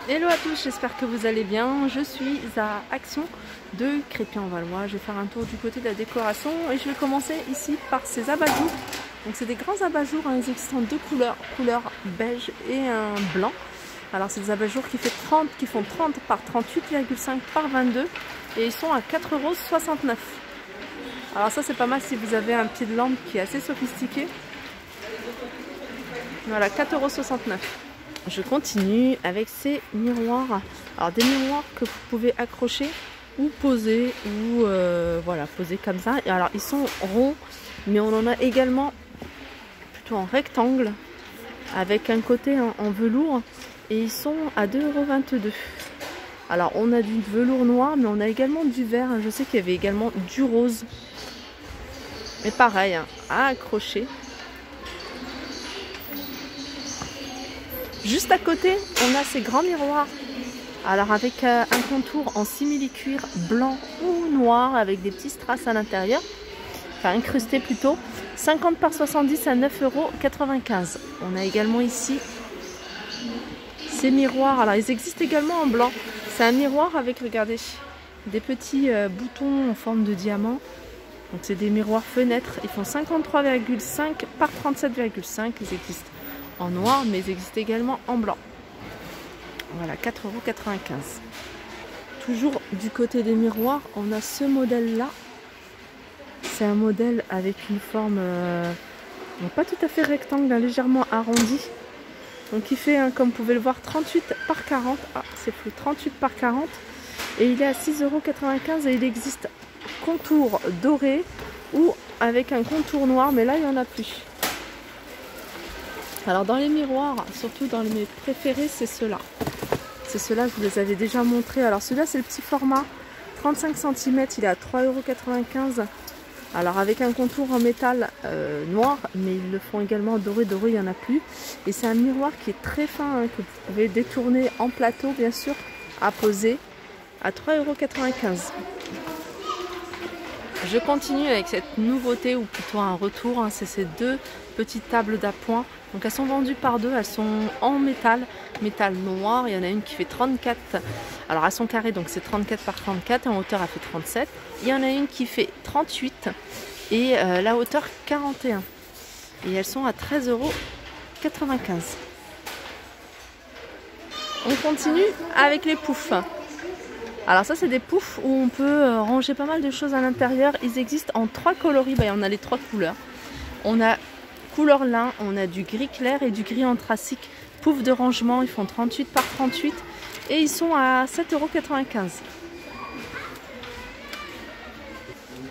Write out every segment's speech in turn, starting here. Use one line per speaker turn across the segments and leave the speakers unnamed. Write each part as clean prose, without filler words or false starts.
Hello à tous, j'espère que vous allez bien. Je suis à Action de Crépy-en-Valois. Je vais faire un tour du côté de la décoration et je vais commencer ici par ces abat-jours. Donc c'est des grands abat-jours, hein, ils existent en deux couleurs, couleur beige et un blanc. Alors c'est des abat-jours qui font 30 par 38,5 par 22 et ils sont à 4,69 €. Alors ça c'est pas mal si vous avez un pied de lampe qui est assez sophistiqué. Voilà, 4,69 €. Je continue avec ces miroirs. Alors des miroirs que vous pouvez accrocher ou poser ou voilà, poser comme ça. Et alors ils sont ronds, mais on en a également plutôt en rectangle avec un côté en velours et ils sont à 2,22 €. Alors on a du velours noir, mais on a également du vert. Je sais qu'il y avait également du rose. Et pareil, hein, à accrocher. Juste à côté, on a ces grands miroirs. Alors avec un contour en simili-cuir blanc ou noir avec des petits strass à l'intérieur. Enfin incrusté plutôt. 50 par 70 à 9,95 €. On a également ici ces miroirs. Alors ils existent également en blanc. C'est un miroir avec, regardez, des petits boutons en forme de diamant. Donc c'est des miroirs fenêtres. Ils font 53,5 par 37,5. Ils existent en noir, mais ils existent également en blanc. Voilà, 4,95 €. Toujours du côté des miroirs, on a ce modèle-là. C'est un modèle avec une forme pas tout à fait rectangle, légèrement arrondi. Donc il fait, comme vous pouvez le voir, 38 par 40. Ah, c'est flou, 38 par 40. Et il est à 6,95 € et il existe contour doré ou avec un contour noir, mais là il n'y en a plus. Alors dans les miroirs, surtout dans mes préférés, c'est ceux-là. C'est ceux-là, je vous les avais déjà montrés. Alors celui-là, c'est le petit format, 35 cm, il est à 3,95 €. Alors avec un contour en métal noir, mais ils le font également doré, il n'y en a plus. Et c'est un miroir qui est très fin, hein, que vous pouvez détourner en plateau, bien sûr, à poser, à 3,95 €. Je continue avec cette nouveauté, ou plutôt un retour, hein, c'est ces deux petites tables d'appoint. Donc elles sont vendues par deux, elles sont en métal noir. Il y en a une qui fait 34, alors elles sont carrées, donc c'est 34 par 34 et en hauteur elle fait 37. Il y en a une qui fait 38 et la hauteur 41. Et elles sont à 13,95 €. On continue avec les poufs. Alors ça c'est des poufs où on peut ranger pas mal de choses à l'intérieur. Ils existent en trois coloris, on a les trois couleurs. On a couleur lin, on a du gris clair et du gris anthracite. Pouf de rangement, ils font 38 par 38 et ils sont à 7,95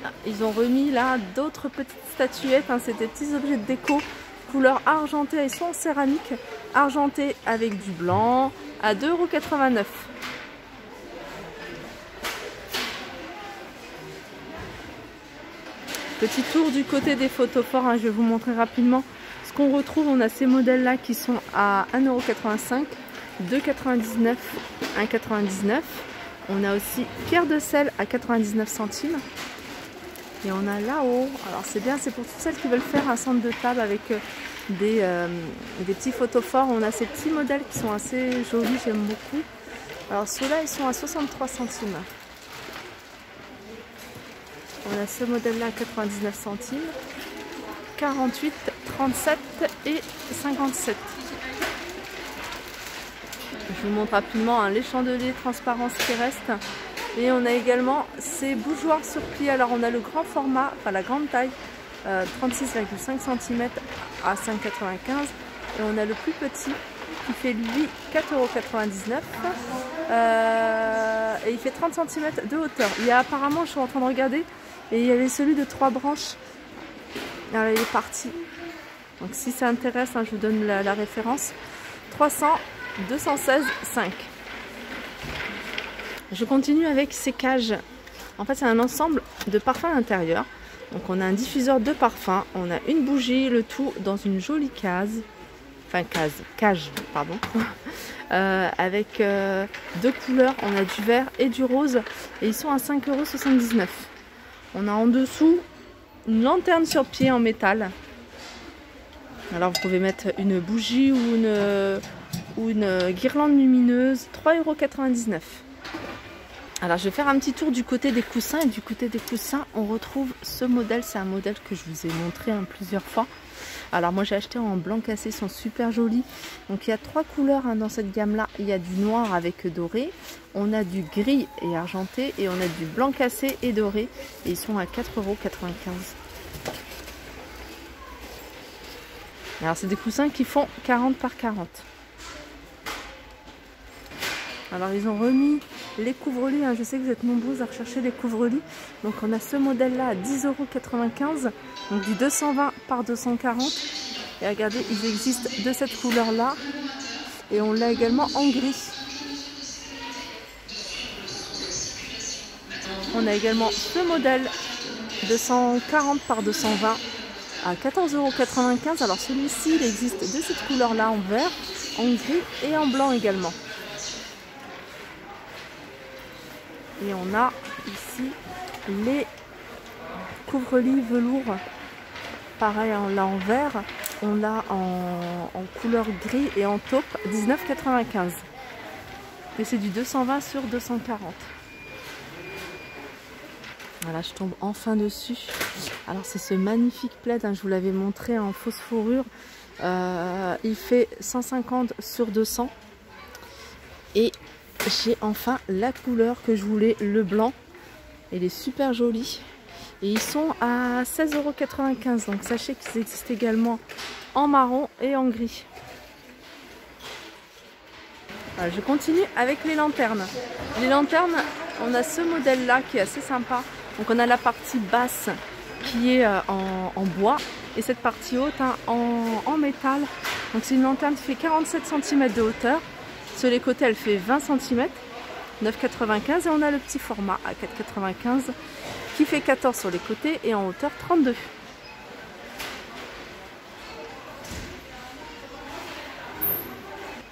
€. Ils ont remis là d'autres petites statuettes, hein, c'est des petits objets de déco couleur argentée, ils sont en céramique, argenté avec du blanc, à 2,89 €. Petit tour du côté des photophores, hein, je vais vous montrer rapidement ce qu'on retrouve. On a ces modèles là qui sont à 1,85 €, 2,99 €, 1,99 €. On a aussi pierre de sel à 99 centimes. Et on a là-haut, alors c'est bien, c'est pour toutes celles qui veulent faire un centre de table avec des petits photophores. On a ces petits modèles qui sont assez jolis, j'aime beaucoup. Alors ceux-là, ils sont à 63 centimes. On a ce modèle-là à 99 centimes, 48, 37 et 57. Je vous montre rapidement, hein, les chandeliers transparence qui restent. Et on a également ces bougeoirs sur pli. Alors on a le grand format, enfin la grande taille, 36,5 cm à 5,95 €. Et on a le plus petit qui fait lui 4,99 €. Et il fait 30 cm de hauteur. Il y a apparemment, je suis en train de regarder, et il y avait celui de 3 branches. Alors il est parti. Donc si ça intéresse, hein, je vous donne la référence. 300 216 5. Je continue avec ces cages. En fait c'est un ensemble de parfums à l'intérieur. Donc on a un diffuseur de parfums, on a une bougie, le tout dans une jolie case. Enfin cage, pardon. Avec deux couleurs, on a du vert et du rose. Et ils sont à 5,79 €. On a en dessous une lanterne sur pied en métal. Alors vous pouvez mettre une bougie ou ou une guirlande lumineuse, 3,99 €. Alors je vais faire un petit tour du côté des coussins, et du côté des coussins on retrouve ce modèle, c'est un modèle que je vous ai montré plusieurs fois. Alors moi j'ai acheté en blanc cassé, ils sont super jolis. Donc il y a 3 couleurs dans cette gamme là, il y a du noir avec doré, on a du gris et argenté, et on a du blanc cassé et doré, et ils sont à 4,95 €. Alors c'est des coussins qui font 40 par 40. Alors ils ont remis les couvre-lits, je sais que vous êtes nombreuses à rechercher les couvre-lits. Donc on a ce modèle là à 10,95 €, donc du 220 par 240. Et regardez, ils existent de cette couleur là. Et on l'a également en gris. On a également ce modèle 240 par 220 à 14,95 €. Alors celui-ci, il existe de cette couleur là en vert, en gris et en blanc également. Et on a ici les couvre-lits velours. Pareil, on l'a en vert, on l'a en couleur gris et en taupe, 19,95 €. Et c'est du 220 sur 240. Voilà, je tombe enfin dessus. Alors c'est ce magnifique plaid, je vous l'avais montré en fausse fourrure. Il fait 150 sur 200. Et j'ai enfin la couleur que je voulais, le blanc. Il est super joli. Et ils sont à 16,95 €. Donc sachez qu'ils existent également en marron et en gris. Voilà, je continue avec les lanternes. Les lanternes, on a ce modèle là qui est assez sympa. Donc on a la partie basse qui est en bois et cette partie haute en métal. Donc c'est une lanterne qui fait 47 cm de hauteur. Sur les côtés elle fait 20 cm, 9,95 €, et on a le petit format à 4,95 € qui fait 14 sur les côtés et en hauteur 32.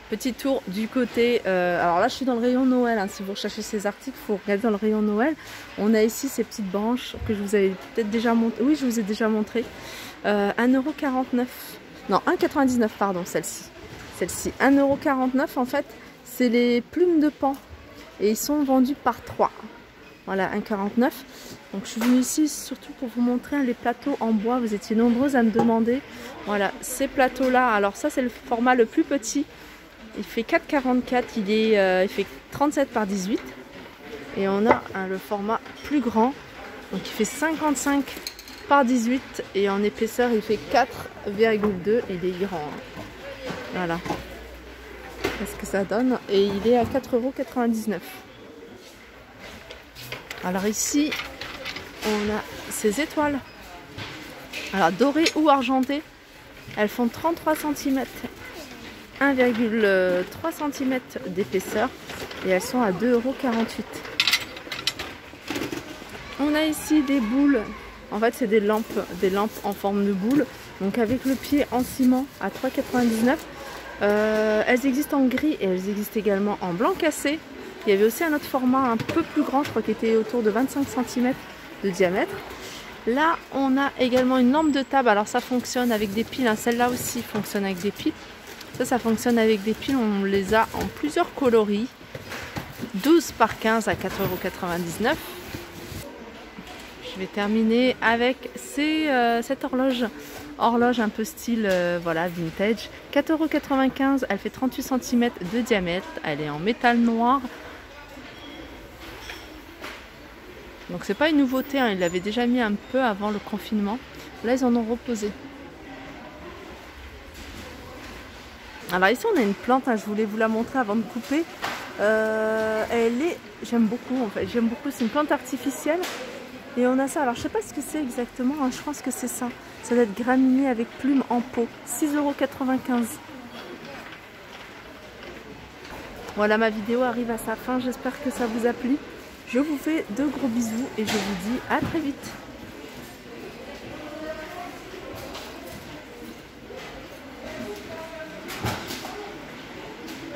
Petit tour du côté, alors là je suis dans le rayon Noël, si vous recherchez ces articles, il faut regarder dans le rayon Noël. On a ici ces petites branches que je vous avais peut-être déjà montré, oui je vous ai déjà montré, 1,49 €, non 1,99 € pardon, celle-ci, 1,49 € en fait, c'est les plumes de pan et ils sont vendus par 3. Voilà, 1,49 €. Donc je suis venue ici surtout pour vous montrer les plateaux en bois, vous étiez nombreuses à me demander. Voilà, ces plateaux là, alors ça c'est le format le plus petit. Il fait 4,44 €, il fait 37 par 18. Et on a le format plus grand, donc il fait 55 par 18 et en épaisseur il fait 4,2 €. Il est grand. Voilà. Qu'est-ce que ça donne? Et il est à 4,99 €. Alors ici, on a ces étoiles. Alors dorées ou argentées, elles font 33 cm. 1,3 cm d'épaisseur et elles sont à 2,48 €. On a ici des boules, en fait c'est des lampes en forme de boule, donc avec le pied en ciment à 3,99 €. Elles existent en gris et elles existent également en blanc cassé. Il y avait aussi un autre format un peu plus grand, je crois qu'il était autour de 25 cm de diamètre. Là on a également une lampe de table, alors ça fonctionne avec des piles, celle-là aussi fonctionne avec des piles. Ça fonctionne avec des piles, on les a en plusieurs coloris. 12 par 15 à 4,99 €. Je vais terminer avec cette horloge un peu style voilà, vintage. 4,95 €, elle fait 38 cm de diamètre, elle est en métal noir. Donc c'est pas une nouveauté, ils l'avaient déjà mis un peu avant le confinement. Là ils en ont reposé. Alors ici on a une plante, je voulais vous la montrer avant de couper. J'aime beaucoup en fait, c'est une plante artificielle. Et on a ça, alors je sais pas ce que c'est exactement, je pense que c'est ça. Ça doit être graminé avec plumes en pot, 6,95 €. Voilà, ma vidéo arrive à sa fin, j'espère que ça vous a plu. Je vous fais de gros bisous et je vous dis à très vite.